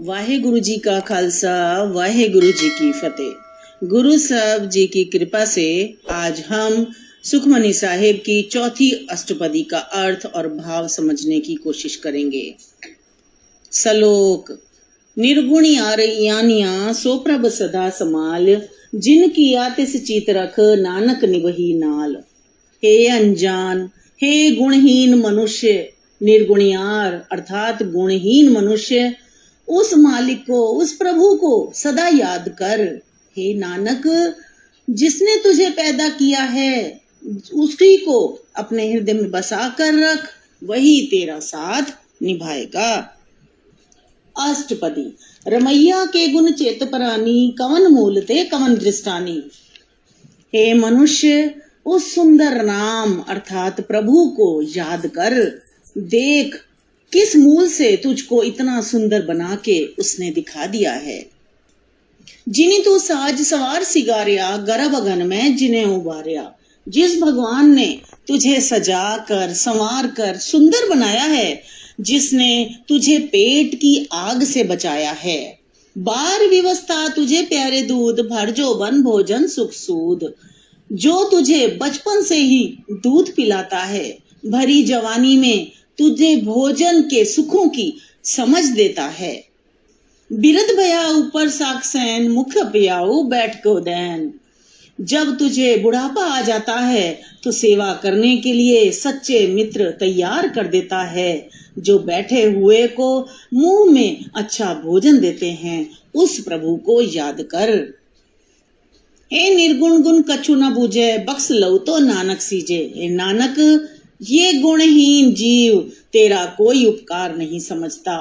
वाहेगुरु जी का खालसा, वाहेगुरु जी की फतेह। गुरु साहब जी की कृपा से आज हम सुखमनी साहिब की चौथी अष्टपदी का अर्थ और भाव समझने की कोशिश करेंगे। सलोक। निर्गुणी यानिया सो प्रभ सदा समाल, जिनकी आतिस चीत रख नानक निवही नाल। हे अनजान, हे गुणहीन मनुष्य, निर्गुणियार अर्थात गुणहीन मनुष्य, उस मालिक को, उस प्रभु को सदा याद कर। हे नानक, जिसने तुझे पैदा किया है उसी को अपने हृदय में बसा कर रख, वही तेरा साथ निभाएगा। अष्टपदी। रमैया के गुण चेत परानी, कवन मूल ते कवन दृष्टानी। हे मनुष्य, उस सुंदर नाम अर्थात प्रभु को याद कर। देख किस मूल से तुझको इतना सुंदर बना के उसने दिखा दिया है। जिन्हें तू साज सवार सिगारिया, गर्भ अगन में जिन्हें उबारिया। जिस भगवान ने तुझे सजा कर संवार कर सुंदर बनाया है, जिसने तुझे पेट की आग से बचाया है। बार व्यवस्था तुझे प्यारे दूध, भर जोबन भोजन सुख सूद। जो तुझे बचपन से ही दूध पिलाता है, भरी जवानी में तुझे भोजन के सुखों की समझ देता है। बिरद भया ऊपर साक्षैन, मुख पियाऊ बैठ को दैन। जब तुझे बुढ़ापा आ जाता है तो सेवा करने के लिए सच्चे मित्र तैयार कर देता है, जो बैठे हुए को मुंह में अच्छा भोजन देते हैं। उस प्रभु को याद कर। हे निर्गुण गुण कछु न बूझे, बख्श लऊ तो नानक सीजे। हे नानक, ये गुणहीन जीव तेरा कोई उपकार नहीं समझता।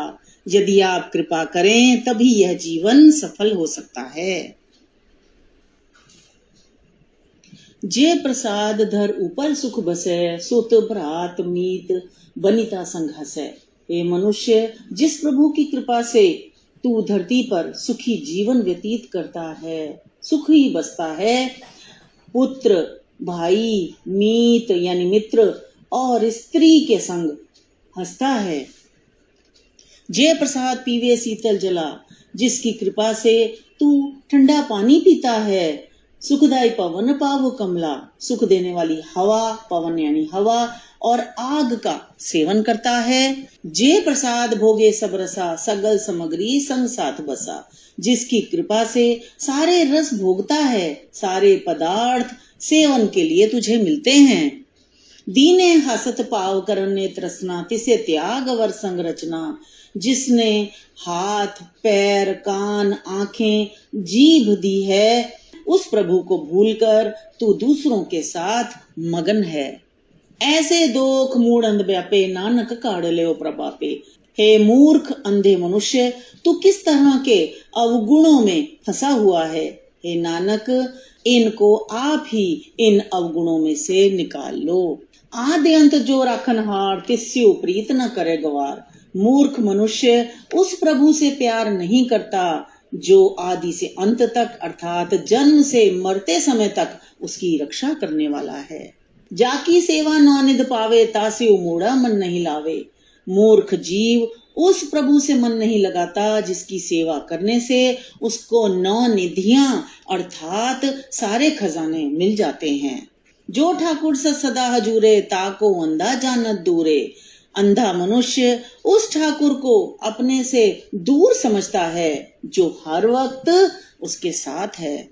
यदि आप कृपा करें तभी यह जीवन सफल हो सकता है। जे प्रसाद धर ऊपर सुख बसे, सुत भ्रात मीत बनिता संघसे। हे मनुष्य, जिस प्रभु की कृपा से तू धरती पर सुखी जीवन व्यतीत करता है, सुख ही बसता है। पुत्र, भाई, मीत यानी मित्र और स्त्री के संग हंसता है। जे प्रसाद पीवे शीतल जला, जिसकी कृपा से तू ठंडा पानी पीता है। सुखदाई पवन पावो कमला, सुख देने वाली हवा, पवन यानी हवा और आग का सेवन करता है। जे प्रसाद भोगे सब रसा, सगल सामग्री संग साथ बसा। जिसकी कृपा से सारे रस भोगता है, सारे पदार्थ सेवन के लिए तुझे मिलते हैं। दीने हसत पाव करने तृष्णा, तिसे त्याग वर संग रचना। जिसने हाथ, पैर, कान, आंखें, जीभ दी है, उस प्रभु को भूलकर तू दूसरों के साथ मगन है। ऐसे दोख मूढ़ अंध व्यापे, नानक काढ़ ले प्रभापे। हे मूर्ख अंधे मनुष्य, तू किस तरह के अवगुणों में फंसा हुआ है। हे नानक, इनको आप ही इन अवगुणों में से निकाल लो। आदि अंत जो राखन हार, तिस्यु प्रीत न करे गवार। मूर्ख मनुष्य उस प्रभु से प्यार नहीं करता जो आदि से अंत तक अर्थात जन्म से मरते समय तक उसकी रक्षा करने वाला है। जाकी सेवा नौनिध पावे, तास्यु मूढ़ा मन नहीं लावे। मूर्ख जीव उस प्रभु से मन नहीं लगाता जिसकी सेवा करने से उसको 9 निधियां अर्थात सारे खजाने मिल जाते हैं। जो ठाकुर सदा हजूरे, ताको अंधा जानत दूरे। अंधा मनुष्य उस ठाकुर को अपने से दूर समझता है जो हर वक्त उसके साथ है।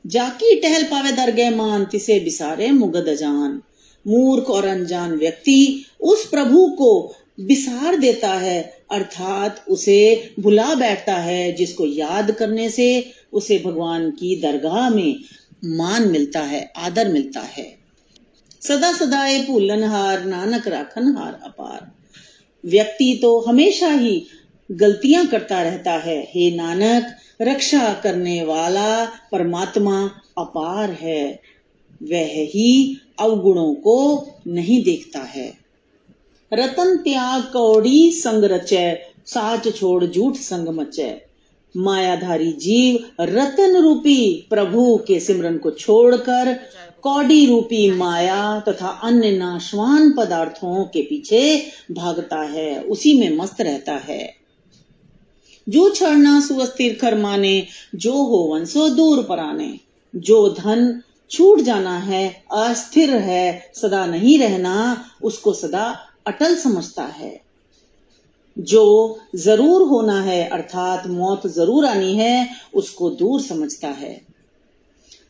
जाकी टहल पावे दरगे मान, तिसे बिसारे मुगद जान। मूर्ख और अनजान व्यक्ति उस प्रभु को बिसार देता है अर्थात उसे भुला बैठता है, जिसको याद करने से उसे भगवान की दरगाह में मान मिलता है, आदर मिलता है। सदा सदाए भूलनहार, नानक राखनहार अपार। व्यक्ति तो हमेशा ही गलतियां करता रहता है। हे नानक, रक्षा करने वाला परमात्मा अपार है, वह ही अवगुणों को नहीं देखता है। रतन त्याग कौड़ी संग रचै, साच छोड़ झूठ संग मचै। मायाधारी जीव रतन रूपी प्रभु के सिमरन को छोड़कर कौड़ी रूपी माया तथा अन्य नाशवान पदार्थों के पीछे भागता है, उसी में मस्त रहता है। जो छड़ना सुअस्थिर खर माने, जो हो वंशो दूर पराने। जो धन छूट जाना है, अस्थिर है, सदा नहीं रहना, उसको सदा अटल समझता है। जो जरूर होना है अर्थात मौत जरूर आनी है, उसको दूर समझता है।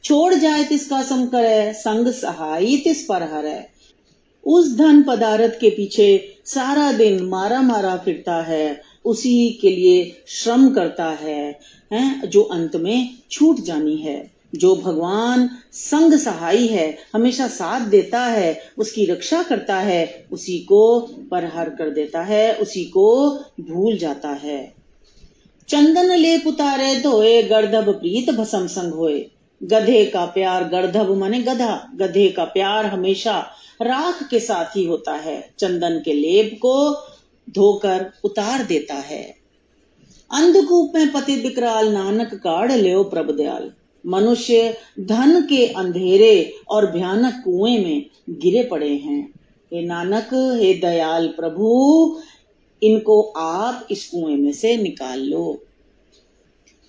छोड़ जाए तिसका सम करे, संग सहाई तिस पर हरै। उस धन पदार्थ के पीछे सारा दिन मारा मारा फिरता है, उसी के लिए श्रम करता है, जो अंत में छूट जानी है। जो भगवान संग सहाई है, हमेशा साथ देता है, उसकी रक्षा करता है, उसी को परहर कर देता है, उसी को भूल जाता है। चंदन लेप उतारे धोए, गर्दभ प्रीत भसम संग होए। गधे का प्यार, गर्दभ माने गधा, गधे का प्यार हमेशा राख के साथ ही होता है। चंदन के लेप को धोकर उतार देता है। अंधकूप में पतित विकराल, नानक काढ़ ल्यो प्रभ दयाल। मनुष्य धन के अंधेरे और भयानक कुएं में गिरे पड़े हैं। हे नानक, हे दयाल प्रभु, इनको आप इस कुएं में से निकाल लो।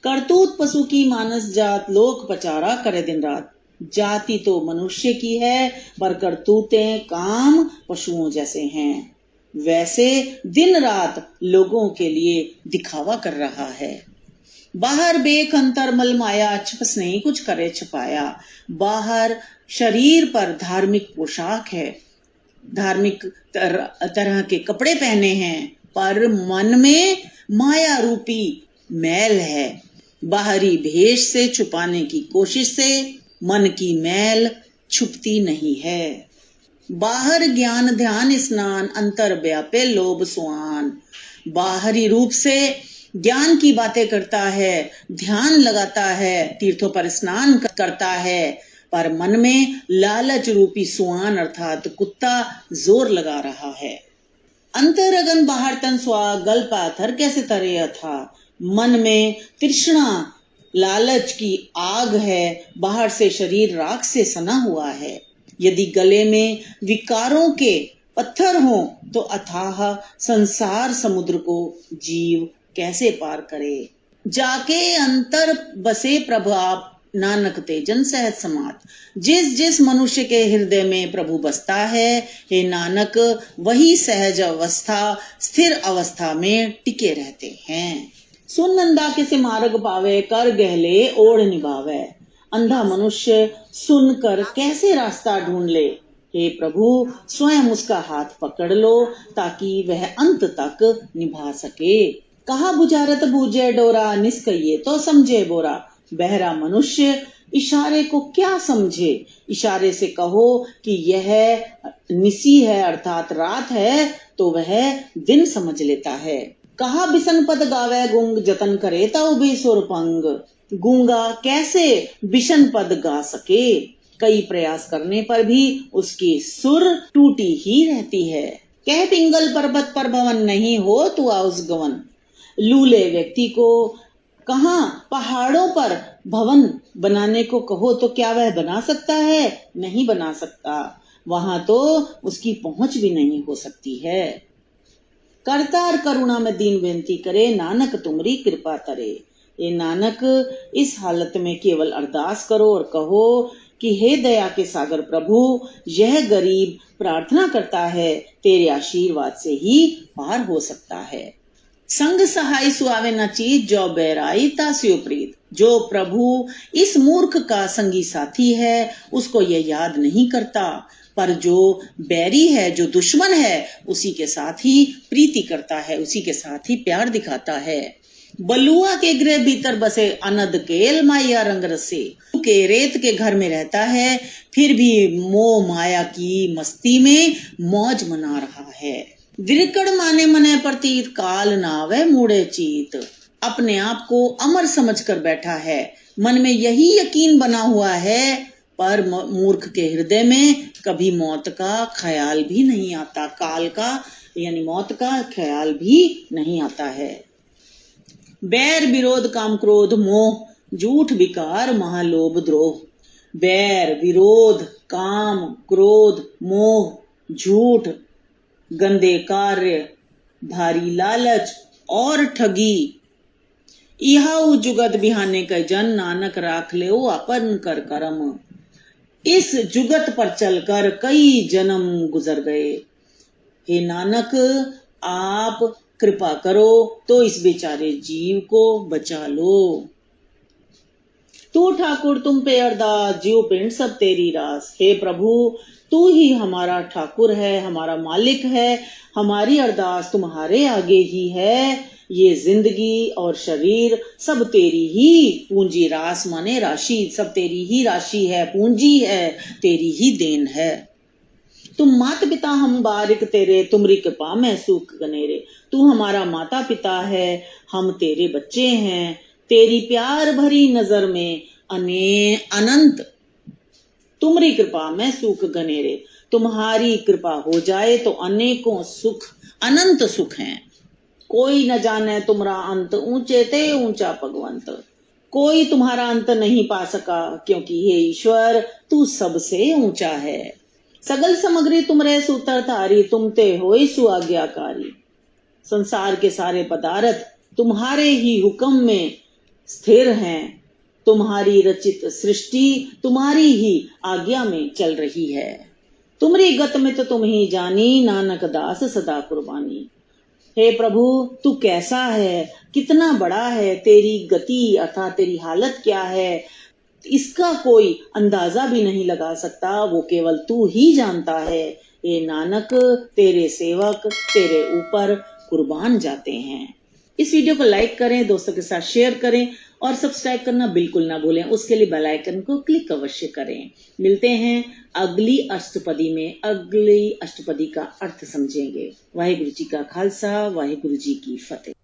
करतूत पशु की मानस जात, लोक पचारा करे दिन रात। जाति तो मनुष्य की है, पर करतूतें काम पशुओं जैसे हैं। वैसे दिन रात लोगों के लिए दिखावा कर रहा है। बाहर बेख अंतर मल माया, छिपस नहीं कुछ करे छुपाया। बाहर शरीर पर धार्मिक पोशाक है, धार्मिक तरह के कपड़े पहने हैं, पर मन में माया रूपी मैल है। बाहरी भेष से छुपाने की कोशिश से मन की मैल छुपती नहीं है। बाहर ज्ञान ध्यान स्नान, अंतर व्यापे लोभ सुआन। बाहरी रूप से ज्ञान की बातें करता है, ध्यान लगाता है, तीर्थों पर स्नान करता है, पर मन में लालच रूपी सुआन अर्थात कुत्ता जोर लगा रहा है। अंतर अगन बाहर तन स्वा, गल पाथर कैसे तरे अथा। मन में तृष्णा लालच की आग है, बाहर से शरीर राख से सना हुआ है। यदि गले में विकारों के पत्थर हों तो अथाह संसार समुद्र को जीव कैसे पार करे। जाके अंतर बसे प्रभु आप, नानक तेजन सहज समात। जिस जिस मनुष्य के हृदय में प्रभु बसता है, हे नानक, वही सहज अवस्था स्थिर अवस्था में टिके रहते हैं। सुन नंदा किसे मार्ग पावे, कर गहले ओढ़ निभावे। अंधा मनुष्य सुनकर कैसे रास्ता ढूंढ ले। हे प्रभु, स्वयं उसका हाथ पकड़ लो ताकि वह अंत तक निभा सके। कहा बुझारत बूझे डोरा, निष्कइये तो समझे बोरा। बहरा मनुष्य इशारे को क्या समझे। इशारे से कहो कि यह निसी है अर्थात रात है, तो वह दिन समझ लेता है। कहा बिसन पद गावे गुंग, जतन करे तऊ भी सुरपंग। गूंगा कैसे बिशन पद गा सके, कई प्रयास करने पर भी उसकी सुर टूटी ही रहती है। कह पिंगल पर्वत पर भवन, नहीं हो तू आउस गवन। लूले व्यक्ति को कहां पहाड़ों पर भवन बनाने को कहो तो क्या वह बना सकता है? नहीं बना सकता, वहां तो उसकी पहुंच भी नहीं हो सकती है। करतार करुणा में दीन बेनती करे, नानक तुमरी कृपा तरे। ये नानक, इस हालत में केवल अरदास करो और कहो कि हे दया के सागर प्रभु, यह गरीब प्रार्थना करता है, तेरे आशीर्वाद से ही पार हो सकता है। संग सहाय सुआवे न चीत, जो बैराई तास्यो प्रीत। जो प्रभु इस मूर्ख का संगी साथी है, उसको यह याद नहीं करता, पर जो बैरी है, जो दुश्मन है, उसी के साथ ही प्रीति करता है, उसी के साथ ही प्यार दिखाता है। बलुआ के गृह भीतर बसे, अनद केल माया रंग रसे। के रेत के घर में रहता है, फिर भी मोह माया की मस्ती में मौज मना रहा है। विरकड़ माने मने प्रतीत, काल नावे मूढ़े चीत। अपने आप को अमर समझकर बैठा है, मन में यही यकीन बना हुआ है, पर मूर्ख के हृदय में कभी मौत का ख्याल भी नहीं आता, काल का यानी मौत का ख्याल भी नहीं आता है। बैर विरोध काम क्रोध मोह, झूठ विकार महालोभ द्रोह। बैर विरोध काम क्रोध मोह झूठ, गंदे कार्य, भारी लालच और ठगी, इहाउ जुगत बिहाने का जन नानक राख ले अपन कर करम। इस जुगत पर चलकर कई जन्म गुजर गए। हे नानक, आप कृपा करो तो इस बेचारे जीव को बचा लो। तू ठाकुर तुम पे अरदास, जीव पिंड सब तेरी रास। हे प्रभु, तू ही हमारा ठाकुर है, हमारा मालिक है। हमारी अरदास तुम्हारे आगे ही है। ये जिंदगी और शरीर सब तेरी ही पूंजी, रास माने राशि, सब तेरी ही राशि है, पूंजी है, तेरी ही देन है। तुम माता पिता हम बारिक तेरे, तुमरी कृपा में सुख गनेरे। तू हमारा माता पिता है, हम तेरे बच्चे हैं। तेरी प्यार भरी नजर में अनंत तुमरी कृपा में सुख गनेरे। तुम्हारी कृपा हो जाए तो अनेकों सुख, अनंत सुख हैं। कोई न जाने तुमरा अंत, ऊंचे ते ऊंचा भगवंत। कोई तुम्हारा अंत नहीं पा सका, क्योंकि हे ईश्वर तू सबसे ऊंचा है। सगल सामग्री तुमरे सूत्रधारी, तुम ते होई सुआज्ञाकारी। संसार के सारे पदार्थ तुम्हारे ही हुक्म में स्थिर हैं। तुम्हारी रचित सृष्टि तुम्हारी ही आज्ञा में चल रही है। तुमरी गत में तो तुम ही जानी, नानक दास सदा कुर्बानी। हे प्रभु, तू कैसा है, कितना बड़ा है, तेरी गति अर्थात तेरी हालत क्या है, इसका कोई अंदाजा भी नहीं लगा सकता, वो केवल तू ही जानता है। ये नानक, तेरे सेवक तेरे ऊपर कुर्बान जाते हैं। इस वीडियो को लाइक करें, दोस्तों के साथ शेयर करें और सब्सक्राइब करना बिल्कुल ना भूलें। उसके लिए बेल आइकन को क्लिक अवश्य करें। मिलते हैं अगली अष्टपदी में। अगली अष्टपदी का अर्थ समझेंगे। वाहिगुरु जी का खालसा, वाहिगुरु जी की फतेह।